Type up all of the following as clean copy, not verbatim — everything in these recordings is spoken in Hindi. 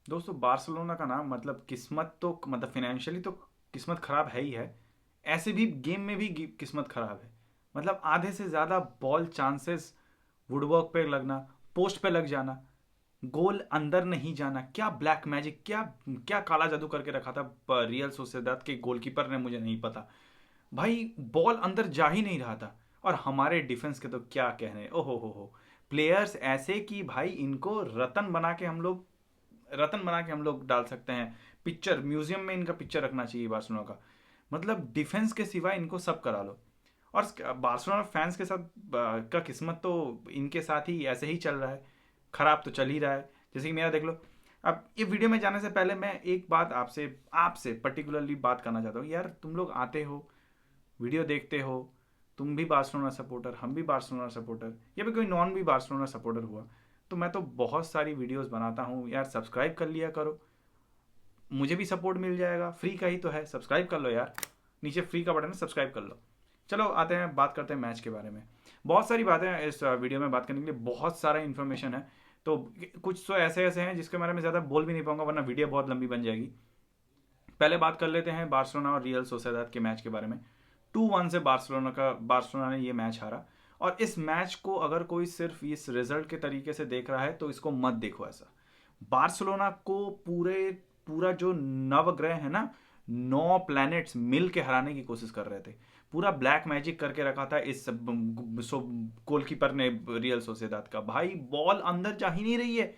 दोस्तों बार्सिलोना का नाम मतलब किस्मत तो मतलब फाइनेंशियली तो किस्मत खराब है ही है। ऐसे भी गेम में भी किस्मत खराब है। मतलब आधे से ज़्यादा बॉल चांसेस वुडवर्क पे लगना, पोस्ट पे लग जाना, गोल अंदर नहीं जाना। क्या ब्लैक मैजिक, क्या क्या काला जादू करके रखा था रियल सोसिएदाद के गोलकीपर ने, मुझे नहीं पता। भाई बॉल अंदर जा ही नहीं रहा था। और हमारे डिफेंस के तो क्या कहने, ओहो हो। प्लेयर्स ऐसे कि भाई इनको रतन बना के हम लोग डाल सकते हैं। पिक्चर म्यूजियम में इनका पिक्चर रखना चाहिए बार्सिलोना का। मतलब डिफेंस के सिवा इनको सब करा लो। और बार्सिलोना फैंस के साथ का किस्मत तो इनके साथ ही ऐसे ही चल रहा है। खराब तो चल ही रहा है। जैसे कि मेरा देख लो। अब ये वीडियो में जाने से पहले मैं एक बात आपसे आपसे पर्टिकुलरली बात करना चाहता हूँ। यार तुम लोग आते हो, वीडियो देखते हो, तुम भी बार्सिलोना सपोर्टर, हम भी बार्सिलोना सपोर्टर, या फिर कोई नॉन भी बार्सिलोना सपोर्टर हुआ, तो मैं तो बहुत सारी वीडियोस बनाता हूँ यार। सब्सक्राइब कर लिया करो, मुझे भी सपोर्ट मिल जाएगा। फ्री का ही तो है, सब्सक्राइब कर लो यार। नीचे फ्री का बटन है, सब्सक्राइब कर लो। चलो आते हैं, बात करते हैं मैच के बारे में। बहुत सारी बातें हैं इस वीडियो में बात करने के लिए, बहुत सारा इन्फॉर्मेशन है। तो कुछ तो ऐसे ऐसे हैं जिसके बारे में ज़्यादा बोल भी नहीं पाऊंगा, वरना वीडियो बहुत लंबी बन जाएगी। पहले बात कर लेते हैं बार्सिलोना और रियल सोसिएदाद के मैच के बारे में। 2-1 से बार्सिलोना ने ये मैच हारा। और इस मैच को अगर कोई सिर्फ इस रिजल्ट के तरीके से देख रहा है तो इसको मत देखो ऐसा। बार्सिलोना को पूरे पूरा जो नवग्रह है ना, 9 प्लैनेट्स मिल के हराने की कोशिश कर रहे थे। पूरा ब्लैक मैजिक करके रखा था इस गोलकीपर ने रियल सोसिएदाद का। भाई बॉल अंदर जा ही नहीं रही है।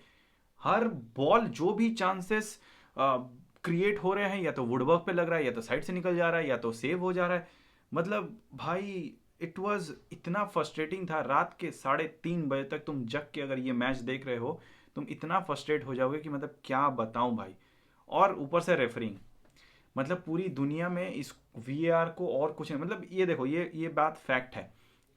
हर बॉल जो भी चांसेस क्रिएट हो रहे हैं, या तो वुडवर्क पे लग रहा है, या तो साइड से निकल जा रहा है, या तो सेव हो जा रहा है। मतलब भाई इट वाज इतना फ्रस्ट्रेटिंग था। रात के 3:30 बजे तक तुम जग के अगर ये मैच देख रहे हो, तुम इतना फ्रस्ट्रेट हो जाओगे कि मतलब क्या बताऊं भाई। और ऊपर से रेफरिंग, मतलब पूरी दुनिया में इस वीआर को और कुछ नहीं। मतलब ये देखो, ये बात फैक्ट है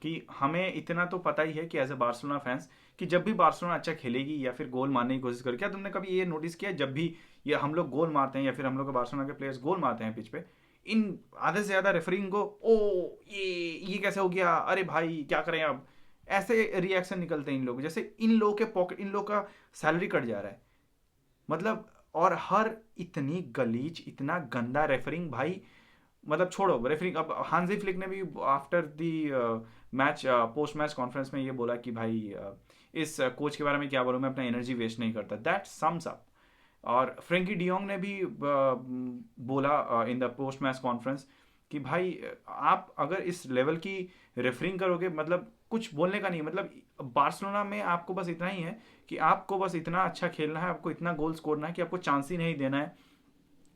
कि हमें इतना तो पता ही है कि एज ए बार्सिलोना फैंस, कि जब भी बार्सिलोना अच्छा खेलेगी या फिर गोल मारने की कोशिश करेगी, क्या तुमने कभी ये नोटिस किया जब भी ये हम लोग गोल मारते हैं या फिर हम लोग के बार्सिलोना के प्लेयर्स गोल मारते हैं पिच पे, इन आधे से ज्यादा रेफरिंग को ओ ये कैसे हो गया, अरे भाई क्या करें अब, ऐसे रिएक्शन निकलते हैं इन लोग, जैसे इन लोगों के पॉकेट, इन लोग का सैलरी कट जा रहा है। मतलब और हर इतनी गलीच, इतना गंदा रेफरिंग भाई। मतलब छोड़ो रेफरिंग, अब हांजी फ्लिक ने भी after the match post match conference में ये बोला कि भाई इस कोच के बारे में क्या बोलूं, मैं अपना एनर्जी वेस्ट नहीं करता। That sums up. और फ्रेंकी डियोंग ने भी बोला in the post match conference कि भाई आप अगर इस लेवल की रेफरिंग करोगे, मतलब कुछ बोलने का नहीं। मतलब बार्सिलोना में आपको बस इतना ही है कि आपको बस इतना अच्छा खेलना है, आपको इतना गोल स्कोरना है कि आपको चांस ही नहीं देना है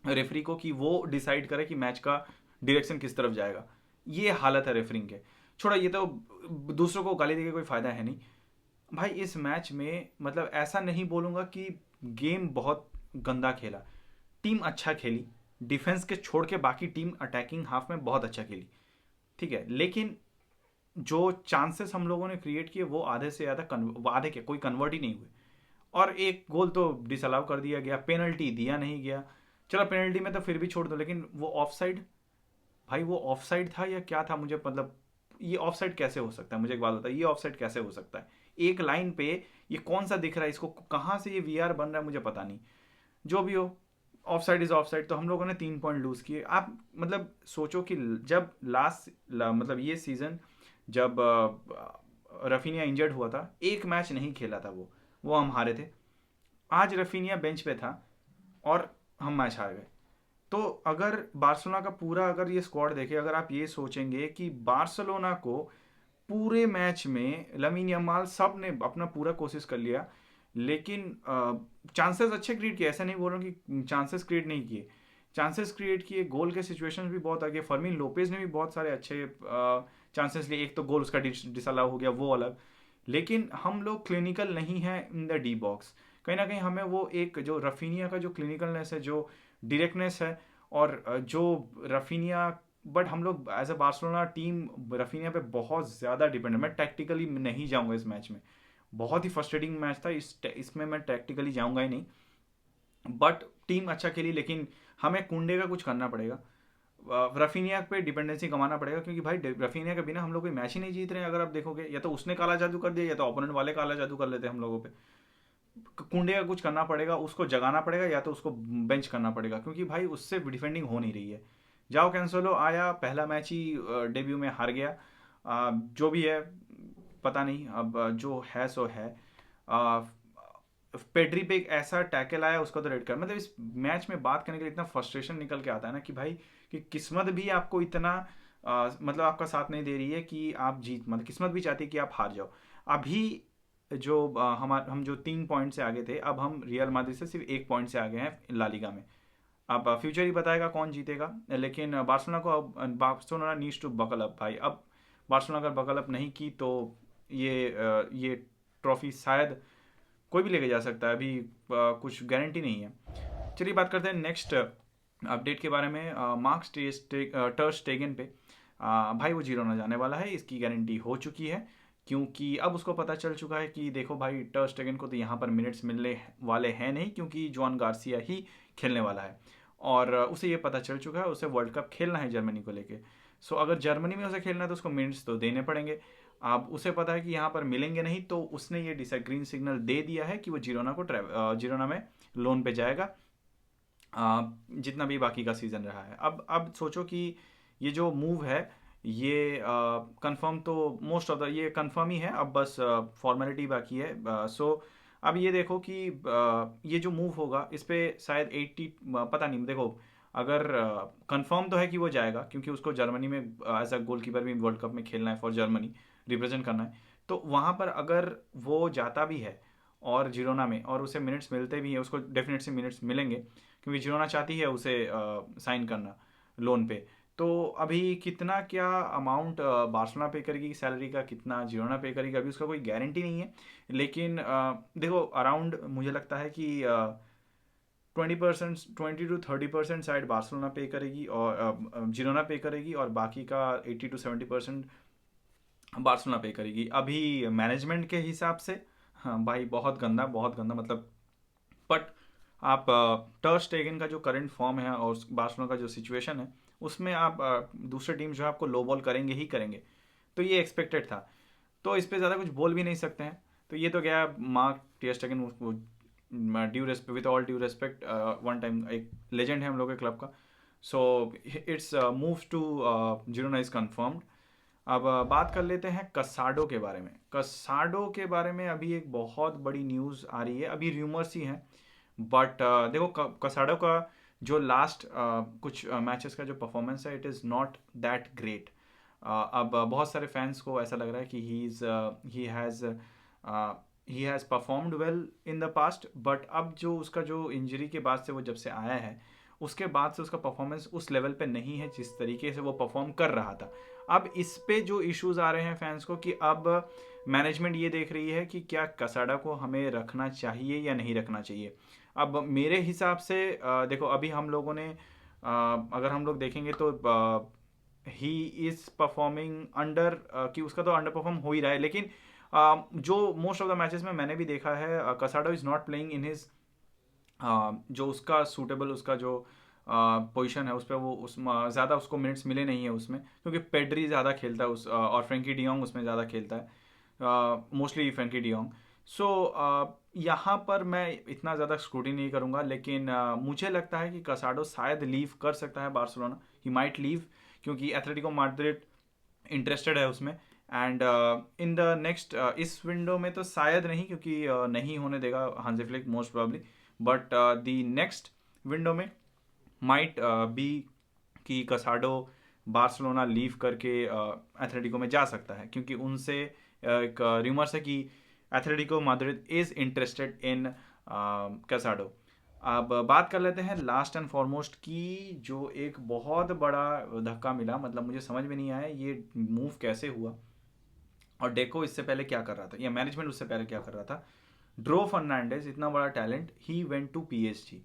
रेफरी को कि वो डिसाइड करे कि मैच का डायरेक्शन किस तरफ जाएगा। ये हालत है रेफरिंग के। छोड़ा, ये तो दूसरों को गाली देके कोई फायदा है नहीं। भाई इस मैच में मतलब ऐसा नहीं बोलूंगा कि गेम बहुत गंदा खेला। टीम अच्छा खेली, डिफेंस के छोड़ के बाकी टीम अटैकिंग हाफ में बहुत अच्छा खेली, ठीक है। लेकिन जो चांसेस हम लोगों ने क्रिएट किए वो आधे से ज़्यादा आधे के कोई कन्वर्ट ही नहीं हुए। और एक गोल तो डिसअलाउ कर दिया गया, पेनल्टी दिया नहीं गया। चलो पेनल्टी में तो फिर भी छोड़ दो, लेकिन वो ऑफ साइड, भाई वो ऑफ साइड था या क्या था, मुझे मतलब ये ऑफ साइड कैसे हो सकता है, मुझे एक बात बताइए, ये ऑफ साइड कैसे हो सकता है। एक लाइन पे ये कौन सा दिख रहा है, इसको कहाँ से ये वीआर बन रहा है मुझे पता नहीं। जो भी हो, of side is of side. तो हम लोगों ने 3 पॉइंट लूज किए। आप मतलब सोचो कि जब मतलब ये सीजन जब रफीनिया इंजर्ड हुआ था, एक मैच नहीं खेला था वो हम हारे थे। आज रफीनिया बेंच पे था और हम मैच हार गए। तो अगर बार्सिलोना का पूरा अगर ये स्क्वाड देखे, अगर आप ये सोचेंगे कि बार्सिलोना को पूरे मैच में लमीन यमाल सब ने अपना पूरा कोशिश कर लिया, लेकिन चांसेस अच्छे क्रिएट किए, ऐसा नहीं बोल रहा हूँ कि चांसेस क्रिएट नहीं किए। चांसेस क्रिएट किए, गोल के सिचुएशंस भी बहुत आगे, फर्मीन लोपेज ने भी बहुत सारे अच्छे चांसेस लिए। एक तो गोल उसका डिसअलाउ हो गया, वो अलग। लेकिन हम लोग क्लिनिकल नहीं है इन द डी बॉक्स। कहीं ना कहीं हमें वो एक जो रफीनिया का जो क्लिनिकलनेस है, जो डायरेक्टनेस है, और जो रफीनिया, बट हम लोग as a Barcelona team Raphinha पे बहुत ज़्यादा डिपेंड है। मैं टैक्टिकली नहीं जाऊंगा इस मैच में, बहुत ही फ्रस्ट्रेटिंग मैच था। इसमें मैं टैक्टिकली जाऊंगा ही नहीं। बट टीम अच्छा खेली, लेकिन हमें कुंडे का कुछ करना पड़ेगा। रफीनिया पे डिपेंडेंसी कमाना पड़ेगा, क्योंकि भाई रफीनिया के बिना हम लोग कोई मैच ही नहीं जीत रहे हैं। अगर आप देखोगे, या तो उसने काला जादू कर दिया, या तो ओपोनेंट वाले काला जादू कर लेते हैं हम लोगों पे। कुंडे का कुछ करना पड़ेगा, उसको जगाना पड़ेगा या तो उसको बेंच करना पड़ेगा, क्योंकि भाई उससे डिफेंडिंग हो नहीं रही है। जाओ कैंसेलो आया, पहला मैच ही डेब्यू में हार गया। जो भी है पता नहीं, अब जो है सो है। पेड्री पे एक ऐसा टैकल आया, उसका तो रेड कार्ड। मतलब इस मैच में बात करने के लिए इतना फ्रस्ट्रेशन निकल के आता है ना कि भाई, कि किस्मत भी आपको इतना मतलब आपका साथ नहीं दे रही है कि आप जीत, मतलब किस्मत भी चाहती है कि आप हार जाओ। अभी जो हम जो 3 पॉइंट से आगे थे, अब हम रियल माद्रिद से सिर्फ 1 पॉइंट से आगे हैं ला लीगा में। अब फ्यूचर ही बताएगा कौन जीतेगा, लेकिन बार्सिलोना को अब Barcelona needs to buckle up भाई। अब बार्सिलोना अगर बकल अप नहीं की तो ये ट्रॉफी शायद कोई भी लेके जा सकता है। अभी कुछ गारंटी नहीं है। चलिए बात करते हैं नेक्स्ट अपडेट के बारे में। मार्क्स टर स्टेगन पे भाई वो जीरोना जाने वाला है, इसकी गारंटी हो चुकी है। क्योंकि अब उसको पता चल चुका है कि देखो भाई, टर स्टेगन को तो यहाँ पर मिनट्स मिलने वाले हैं नहीं, क्योंकि जॉन गार्सिया ही खेलने वाला है। और उसे ये पता चल चुका है उसे वर्ल्ड कप खेलना है जर्मनी को लेके। सो अगर जर्मनी में उसे खेलना है तो उसको मिनट्स तो देने पड़ेंगे। अब उसे पता है कि यहाँ पर मिलेंगे नहीं, तो उसने ये डिसाइड ग्रीन सिग्नल दे दिया है कि वो जिरोना में लोन पे जाएगा जितना भी बाकी का सीज़न रहा है। अब सोचो कि ये जो मूव है ये कंफर्म तो मोस्ट ऑफ द ये कंफर्म ही है, अब बस फॉर्मेलिटी बाकी है। सो अब ये देखो कि ये जो मूव होगा इस पे शायद 80, पता नहीं देखो। अगर कंफर्म तो है कि वो जाएगा, क्योंकि उसको जर्मनी में एज अ गोलकीपर भी वर्ल्ड कप में खेलना है, फॉर जर्मनी रिप्रेजेंट करना है। तो वहाँ पर अगर वो जाता भी है और जिरोना में, और उसे मिनट्स मिलते भी हैं, उसको डेफिनेट से मिनट्स मिलेंगे, क्योंकि जिरोना चाहती है उसे साइन करना लोन पे। तो अभी कितना क्या अमाउंट बार्सिलोना पे करेगी सैलरी का, कितना जिरोना पे करेगी, अभी उसका कोई गारंटी नहीं है। लेकिन देखो अराउंड मुझे लगता है कि 20%, 20 to 30% शायद बार्सिलोना पे करेगी और जिरोना पे करेगी, और बाकी का 80 to 70% बार्सिलोना पे करेगी अभी मैनेजमेंट के हिसाब से। हाँ भाई, बहुत गंदा बहुत गंदा मतलब। बट आप टर स्टेगन का जो करंट फॉर्म है और बार्सिलोना का जो सिचुएशन है, उसमें आप दूसरे टीम जो है आपको लो बॉल करेंगे ही करेंगे। तो ये एक्सपेक्टेड था, तो इस पर ज़्यादा कुछ बोल भी नहीं सकते हैं। तो ये तो क्या, Marc ter Stegen, due respect, with all due respect, one time एक लेजेंड है हम लोग के क्लब का। So it's move to Girona is confirmed. अब बात कर लेते हैं कसाडो के बारे में। कसाडो के बारे में अभी एक बहुत बड़ी न्यूज़ आ रही है, अभी र्यूमर्स ही हैं। बट देखो कसाडो का जो लास्ट कुछ मैचेस का जो परफॉर्मेंस है, it is not that great. अब बहुत सारे फैंस को ऐसा लग रहा है कि he has performed well in the past, but अब जो उसका जो इंजरी के बाद से वो जब से आया है, उसके बाद से उसका परफॉर्मेंस उस लेवल पे नहीं है जिस तरीके से वो परफॉर्म कर रहा था। अब इस पे जो इश्यूज आ रहे हैं फैंस को, कि अब मैनेजमेंट ये देख रही है कि क्या कसाडा को हमें रखना चाहिए या नहीं रखना चाहिए। अब मेरे हिसाब से देखो अभी हम लोगों ने अगर हम लोग देखेंगे तो ही इज परफॉर्मिंग अंडर, कि उसका तो अंडर परफॉर्म हो ही रहा है, लेकिन जो मोस्ट ऑफ द मैचेस में मैंने भी देखा है, कसाडो is not playing in his जो उसका सूटेबल, उसका जो पोजीशन है उस पर, वो उस ज़्यादा उसको मिनट्स मिले नहीं है उसमें, क्योंकि पेड्री ज़्यादा खेलता है और फ्रेंकी डियोंग उसमें ज़्यादा खेलता है, मोस्टली फ्रेंकी डियोंग। सो यहाँ पर मैं इतना ज़्यादा स्क्रूटी नहीं करूँगा, लेकिन मुझे लगता है कि कसाडो शायद लीव कर सकता है बार्सिलोना, ही माइट लीव, क्योंकि एथलेटिको माड्रिड इंटरेस्टेड है उसमें। एंड इन द नेक्स्ट इस विंडो में तो शायद नहीं, क्योंकि नहीं होने देगा हांजी flick most probably. But the next window में माइट बी कि कसाडो बार्सिलोना लीव करके एथलेटिको में जा सकता है, क्योंकि उनसे एक र्यूमर्स है कि Atletico Madrid is interested in कसाडो। अब बात कर लेते हैं लास्ट एंड फॉरमोस्ट की, जो एक बहुत बड़ा धक्का मिला, मतलब मुझे समझ में नहीं आया ये मूव कैसे हुआ, और डेको इससे पहले क्या कर रहा था, या मैनेजमेंट उससे पहले क्या कर रहा था। ड्रो फर्नांडेज इतना बड़ा talent, he went to PSG.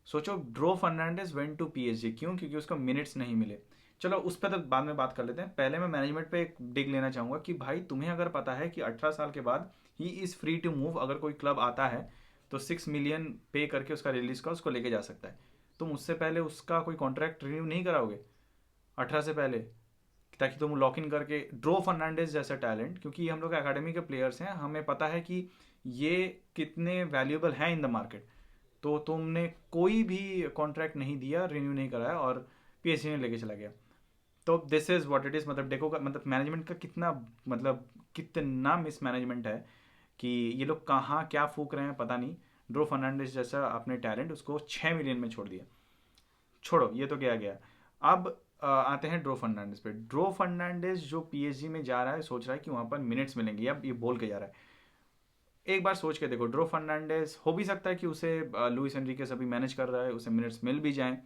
सोचो, Dro Fernandez went to PSG, क्यों? क्योंकि उसको मिनट्स नहीं मिले। चलो उस पर तो बाद में बात कर लेते हैं, पहले मैं मैनेजमेंट पे एक डिग लेना चाहूंगा कि भाई तुम्हें अगर पता है कि 18 साल के बाद he is free to move, अगर कोई क्लब आता है तो 6 मिलियन पे करके उसका रिलीज का उसको लेके जा सकता है, तुम उससे पहले उसका कोई कॉन्ट्रैक्ट रिन्यू नहीं कराओगे 18 से पहले, ताकि तुम लॉक इन करके ड्रो फर्नांडेज जैसा टैलेंट, क्योंकि हम लोग एकेडमी के प्लेयर्स हैं, हमें पता है कि ये कितने वैल्यूएबल हैं इन द मार्केट। तो तुमने कोई भी कॉन्ट्रैक्ट नहीं दिया, रिन्यू नहीं कराया और पीएसजी ने लेके चला गया। तो this is what it is. मतलब देखो का मतलब मैनेजमेंट का कितना, मतलब कितना मिसमैनेजमेंट है कि ये लोग कहाँ क्या फूक रहे हैं पता नहीं। ड्रो फर्नांडिस जैसा अपने टैलेंट उसको 6 मिलियन में छोड़ दिया। छोड़ो ये तो गया गया। अब आते हैं ड्रो फर्नांडिस पे। ड्रो फर्नांडिस जो पीएसजी में जा रहा है, सोच रहा है कि वहां पर मिनट्स मिलेंगे, अब ये बोल के जा रहा है। एक बार सोच के देखो, ड्रो फर्नांडिस हो भी सकता है कि उसे लुइस एनरिके अभी मैनेज कर रहा है, उसे मिनट्स मिल भी जाएं।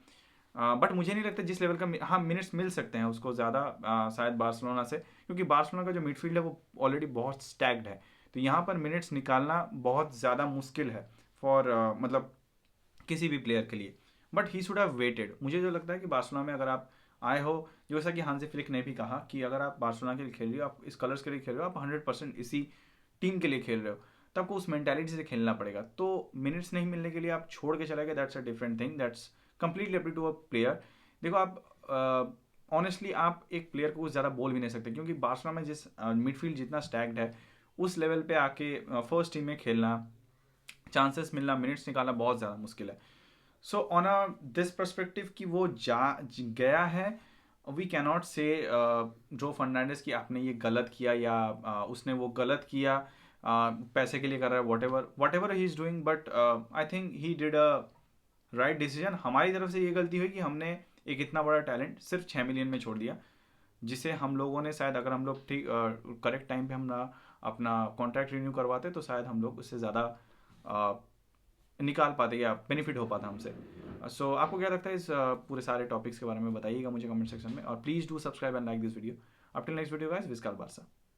बट मुझे नहीं लगता जिस लेवल का, हाँ मिनट्स मिल सकते हैं उसको ज़्यादा शायद बार्सिलोना से, क्योंकि बार्सिलोना का जो मिडफील्ड है वो ऑलरेडी बहुत स्टैग्ड है। तो यहाँ पर मिनट्स निकालना बहुत ज़्यादा मुश्किल है फॉर मतलब किसी भी प्लेयर के लिए। But he should have waited. मुझे जो लगता है कि बार्सिलोना में अगर आप आए हो, जैसा कि हांसी फ्लिक ने भी कहा कि अगर आप बार्सिलोना के लिए खेल रहे हो, आप इस कलर्स के लिए खेल रहे हो, आप 100% इसी टीम के लिए खेल रहे हो, तो आपको उस मेंटालिटी से खेलना पड़ेगा। तो मिनट्स नहीं मिलने के लिए आप छोड़ के चले गए, that's a different thing, that's completely up to a player. देखो आप ऑनेस्टली आप एक प्लेयर को कुछ ज़्यादा बोल भी नहीं सकते, क्योंकि बार्सिलोना में जिस मिडफील्ड जितना स्टैग्ड है, उस लेवल पे आके फर्स्ट टीम में खेलना, चांसेस मिलना, मिनट्स निकालना बहुत ज़्यादा मुश्किल है। So on a this perspective कि वो गया है, वी कैनॉट से जो फर्नांडिस कि आपने ये गलत किया या उसने वो गलत किया, पैसे के लिए कर रहा है, what ever he is doing. But I think he did a right decision. हमारी तरफ से ये गलती हुई कि हमने एक इतना बड़ा टैलेंट सिर्फ 6 मिलियन में छोड़ दिया, जिसे हम लोगों ने शायद, अगर हम लोग ठीक करेक्ट टाइम पे हम ना अपना कॉन्ट्रैक्ट रिन्यू करवाते, तो शायद हम लोग उससे ज़्यादा निकाल पाते या बेनिफिट हो पाता हमसे। सो आपको क्या लगता है इस पूरे सारे टॉपिक्स के बारे में, बताइएगा मुझे कमेंट सेक्शन में, और please do subscribe and like this video. Up till next video guys, विस्काल बारसा।